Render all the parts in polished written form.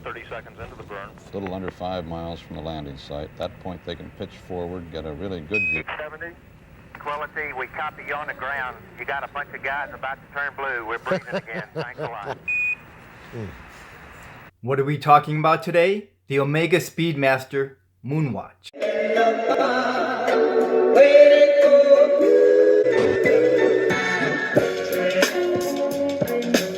30 seconds into the burn. A little under 5 miles from the landing site. At that point, they can pitch forward, get a really good view. 70. Quality, we copy you on the ground. You got a bunch of guys about to turn blue. We're breathing again. Thanks a lot. What are we talking about today? The Omega Speedmaster Moonwatch.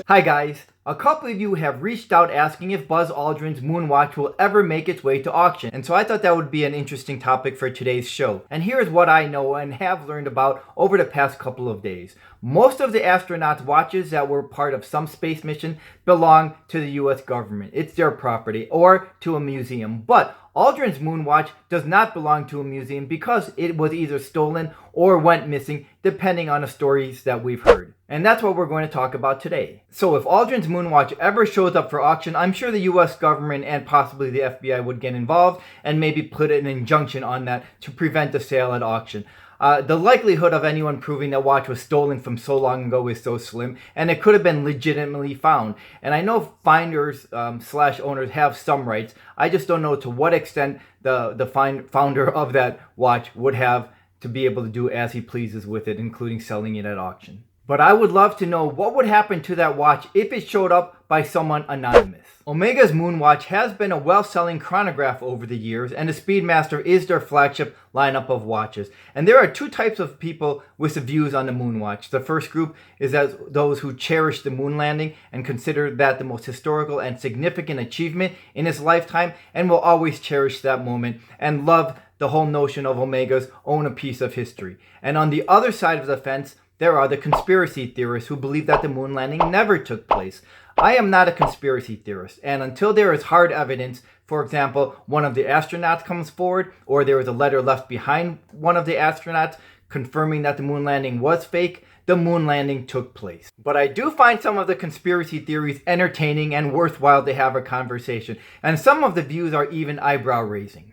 Hi guys, a couple of you have reached out asking if Buzz Aldrin's Moonwatch will ever make its way to auction, and so I thought that would be an interesting topic for today's show. And here's what I know and have learned about over the past couple of days. Most of the astronauts' watches that were part of some space mission belong to the US government. It's their property, or to a museum. But Aldrin's Moonwatch does not belong to a museum because it was either stolen or went missing, depending on the stories that we've heard. And that's what we're going to talk about today. So if Aldrin's Moonwatch ever shows up for auction, I'm sure the US government and possibly the FBI would get involved and maybe put an injunction on that to prevent the sale at auction. The likelihood of anyone proving that watch was stolen from so long ago is so slim, and it could have been legitimately found. And I know finders slash owners have some rights. I just don't know to what extent the founder of that watch would have to be able to do as he pleases with it, including selling it at auction. But I would love to know what would happen to that watch if it showed up by someone anonymous. Omega's Moonwatch has been a well-selling chronograph over the years, and the Speedmaster is their flagship lineup of watches. And there are two types of people with the views on the Moonwatch. The first group is those who cherish the moon landing and consider that the most historical and significant achievement in his lifetime, and will always cherish that moment and love the whole notion of Omega's own a piece of history. And on the other side of the fence, there are the conspiracy theorists who believe that the moon landing never took place. I am not a conspiracy theorist, and until there is hard evidence, for example, one of the astronauts comes forward, or there is a letter left behind one of the astronauts confirming that the moon landing was fake, the moon landing took place. But I do find some of the conspiracy theories entertaining and worthwhile to have a conversation, and some of the views are even eyebrow-raising.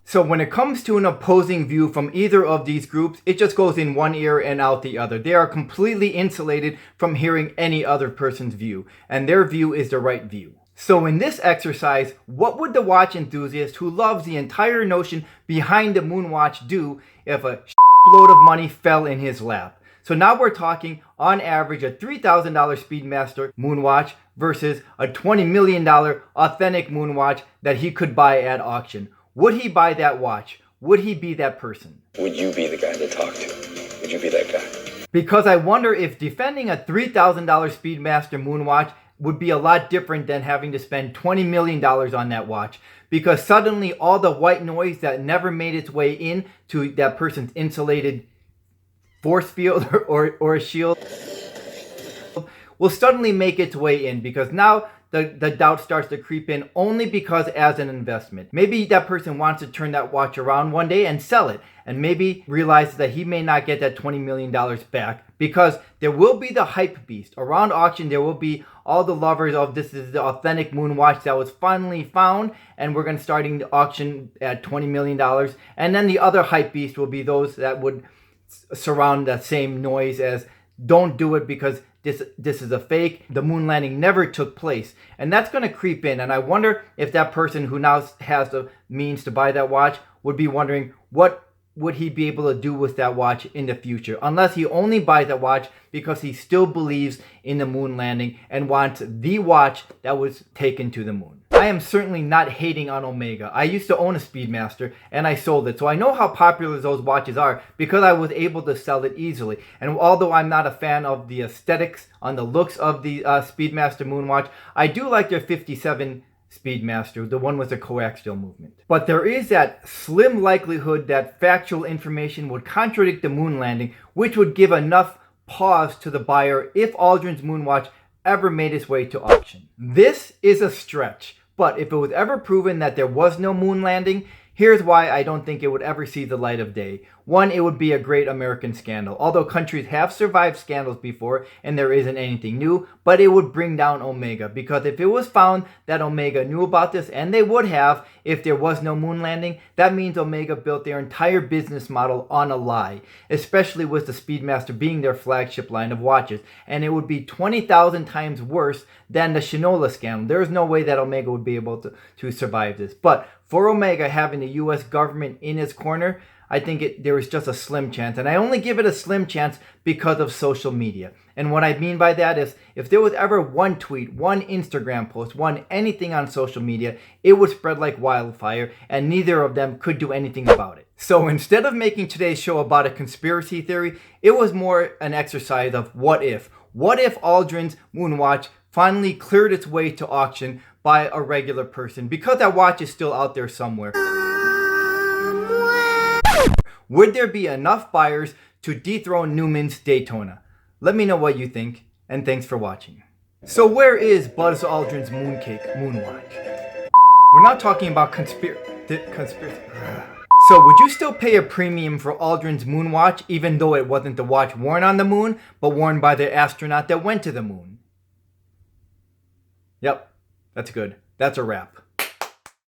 So when it comes to an opposing view from either of these groups, it just goes in one ear and out the other. They are completely insulated from hearing any other person's view, and their view is the right view. So in this exercise, what would the watch enthusiast who loves the entire notion behind the Moonwatch do if a load of money fell in his lap? So now we're talking, on average, a $3,000 Speedmaster Moonwatch versus a $20 million authentic Moonwatch that he could buy at auction. Would he buy that watch? Would he be that person? Would you be the guy to talk to? Would you be that guy? Because I wonder if defending a $3,000 Speedmaster Moonwatch would be a lot different than having to spend $20 million on that watch. Because suddenly all the white noise that never made its way in to that person's insulated force field or a shield will suddenly make its way in, because now the doubt starts to creep in only because as an investment. Maybe that person wants to turn that watch around one day and sell it, and maybe realizes that he may not get that $20 million back, because there will be the hype beast. Around auction, there will be all the lovers of this is the authentic Moonwatch that was finally found, and we're going to starting the auction at $20 million. And then the other hype beast will be those that would surround that same noise as, don't do it because this is a fake. The moon landing never took place. And that's going to creep in. And I wonder if that person who now has the means to buy that watch would be wondering what would he be able to do with that watch in the future, unless he only buys that watch because he still believes in the moon landing and wants the watch that was taken to the moon. I am certainly not hating on Omega. I used to own a Speedmaster and I sold it, so I know how popular those watches are because I was able to sell it easily. And although I'm not a fan of the aesthetics on the looks of the Speedmaster Moonwatch, I do like their 57 Speedmaster, the one with the coaxial movement. But there is that slim likelihood that factual information would contradict the moon landing, which would give enough pause to the buyer if Aldrin's Moonwatch ever made its way to auction. This is a stretch, but if it was ever proven that there was no moon landing, here's why I don't think it would ever see the light of day. One, it would be a great American scandal. Although countries have survived scandals before and there isn't anything new, but it would bring down Omega, because if it was found that Omega knew about this, and they would have if there was no moon landing, that means Omega built their entire business model on a lie, especially with the Speedmaster being their flagship line of watches. And it would be 20,000 times worse than the Shinola scandal. There is no way that Omega would be able to survive this. But for Omega having the US government in its corner, I think there is just a slim chance. And I only give it a slim chance because of social media. And what I mean by that is, if there was ever one tweet, one Instagram post, one anything on social media, it would spread like wildfire, and neither of them could do anything about it. So instead of making today's show about a conspiracy theory, it was more an exercise of what if. What if Aldrin's Moonwatch finally cleared its way to auction by a regular person, because that watch is still out there somewhere? Would there be enough buyers to dethrone Newman's Daytona? Let me know what you think, and thanks for watching. So where is Buzz Aldrin's Mooncake Moonwatch? We're not talking about conspiracy. So would you still pay a premium for Aldrin's Moonwatch, even though it wasn't the watch worn on the moon, but worn by the astronaut that went to the moon? Yep, that's good. That's a wrap.